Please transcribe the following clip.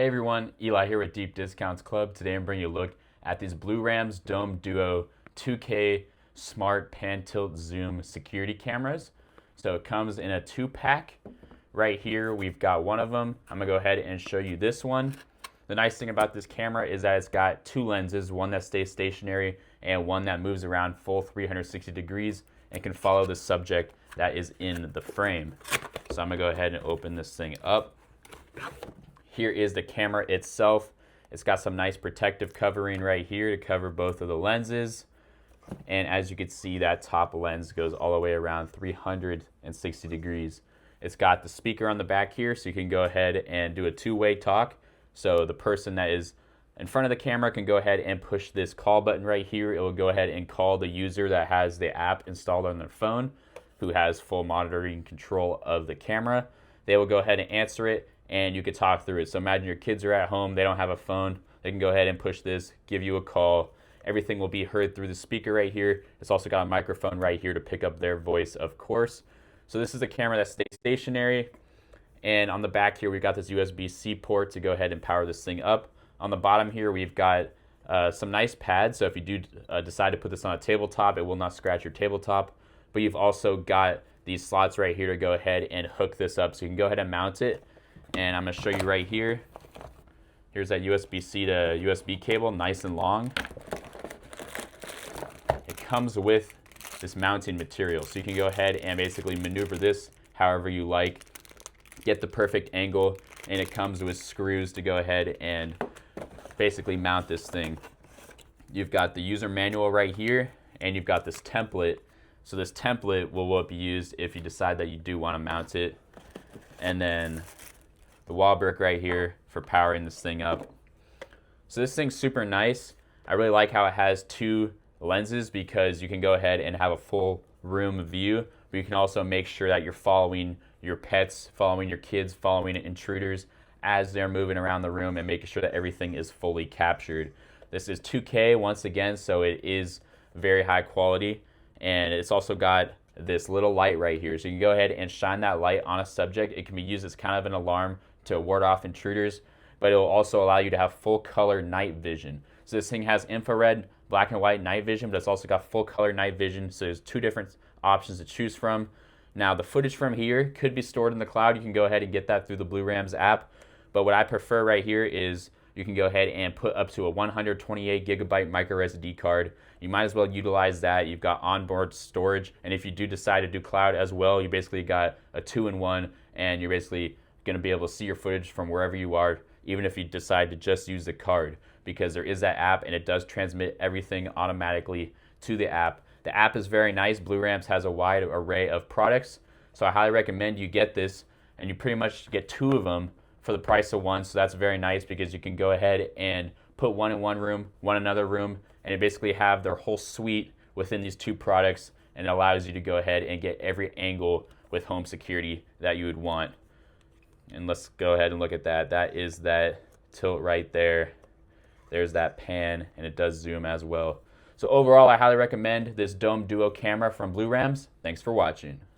Hey everyone, Eli here with Deep Discounts Club. Today I'm bringing you a look at these Blurams Dome Duo 2K Smart Pan Tilt Zoom security cameras. So it comes in a 2-pack. Right here we've got one of them. I'm gonna go ahead and show you this one. The nice thing about this camera is that it's got two lenses, one that stays stationary and one that moves around full 360 degrees and can follow the subject that is in the frame. So I'm gonna go ahead and open this thing up. Here is the camera itself. It's got some nice protective covering right here to cover both of the lenses. And as you can see, that top lens goes all the way around 360 degrees. It's got the speaker on the back here, so you can go ahead and do a two-way talk. So the person that is in front of the camera can go ahead and push this call button right here. It will go ahead and call the user that has the app installed on their phone, who has full monitoring control of the camera. They will go ahead and answer it, and you could talk through it. So imagine your kids are at home, they don't have a phone, they can go ahead and push this, give you a call. Everything will be heard through the speaker right here. It's also got a microphone right here to pick up their voice, of course. So this is a camera that stays stationary. And on the back here, we've got this USB-C port to go ahead and power this thing up. On the bottom here, we've got some nice pads. So if you do decide to put this on a tabletop, it will not scratch your tabletop. But you've also got these slots right here to go ahead and hook this up. So you can go ahead and mount it. And I'm going to show you right here. Here's that USB-C to USB cable, nice and long. It comes with this mounting material, so you can go ahead and basically maneuver this however you like, get the perfect angle, and it comes with screws to go ahead and basically mount this thing. You've got the user manual right here, and you've got this template. So this template will be used if you decide that you do want to mount it. And then the wall brick right here for powering this thing up. So this thing's super nice. I really like how it has two lenses because you can go ahead and have a full room view, but you can also make sure that you're following your pets, following your kids, following intruders as they're moving around the room and making sure that everything is fully captured. This is 2K once again, so it is very high quality, and it's also got this little light right here. So you can go ahead and shine that light on a subject. It can be used as kind of an alarm to ward off intruders, but it will also allow you to have full color night vision. So this thing has infrared, black and white night vision, but it's also got full color night vision. So there's two different options to choose from. Now the footage from here could be stored in the cloud. You can go ahead and get that through the Blurams app. But what I prefer right here is you can go ahead and put up to a 128 gigabyte micro SD card. You might as well utilize that. You've got onboard storage, and if you do decide to do cloud as well, you basically got a 2-in-1, and you're basically going to be able to see your footage from wherever you are, even if you decide to just use the card, because there is that app and it does transmit everything automatically to the app. The app is very nice. Blurams has a wide array of products, so I highly recommend you get this, and you pretty much get two of them for the price of one. So that's very nice because you can go ahead and put one in one room, one in another room, and you basically have their whole suite within these two products, and it allows you to go ahead and get every angle with home security that you would want. And let's go ahead and look at that. That is that tilt right there. There's that pan, and it does zoom as well. So overall, I highly recommend this Dome Duo camera from Blurams. Thanks for watching.